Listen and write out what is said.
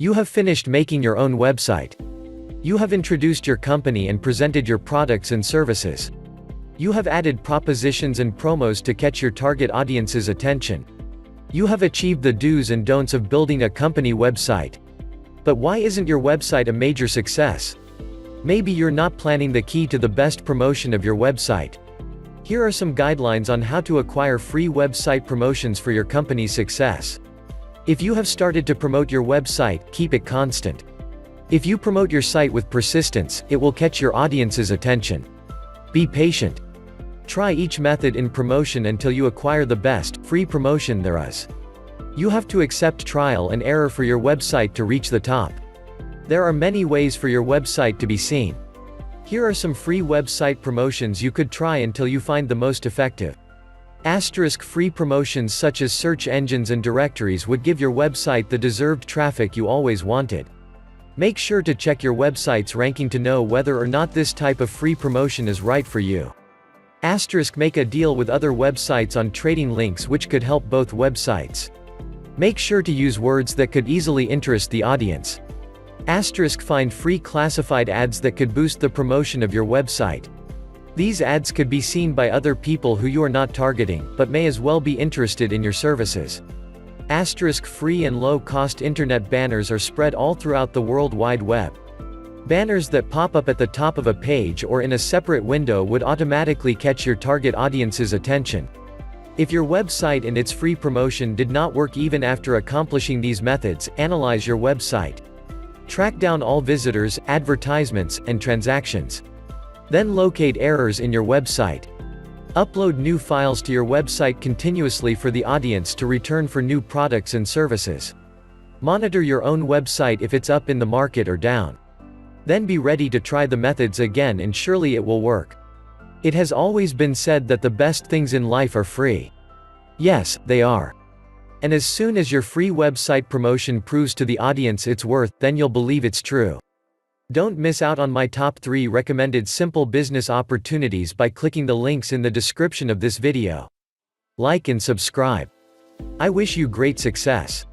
You have finished making your own website. You have introduced your company and presented your products and services. You have added propositions and promos to catch your target audience's attention. You have achieved the do's and don'ts of building a company website. But why isn't your website a major success? Maybe you're not planning the key to the best promotion of your website. Here are some guidelines on how to acquire free website promotions for your company's success. If you have started to promote your website, keep it constant. If you promote your site with persistence, it will catch your audience's attention. Be patient. Try each method in promotion until you acquire the best, free promotion there is. You have to accept trial and error for your website to reach the top. There are many ways for your website to be seen. Here are some free website promotions you could try until you find the most effective. Free promotions such as search engines and directories would give your website the deserved traffic you always wanted. Make sure to check your website's ranking to know whether or not this type of free promotion is right for you. Make a deal with other websites on trading links which could help both websites. Make sure to use words that could easily interest the audience. Find free classified ads that could boost the promotion of your website. These ads could be seen by other people who you are not targeting, but may as well be interested in your services. Free and low-cost internet banners are spread all throughout the World Wide Web. Banners that pop up at the top of a page or in a separate window would automatically catch your target audience's attention. If your website and its free promotion did not work even after accomplishing these methods, analyze your website. Track down all visitors, advertisements, and transactions. Then locate errors in your website. Upload new files to your website continuously for the audience to return for new products and services. Monitor your own website if it's up in the market or down. Then be ready to try the methods again and surely it will work. It has always been said that the best things in life are free. Yes, they are. And as soon as your free website promotion proves to the audience its worth, then you'll believe it's true. Don't miss out on my top 3 recommended simple business opportunities by clicking the links in the description of this video. Like and subscribe. I wish you great success.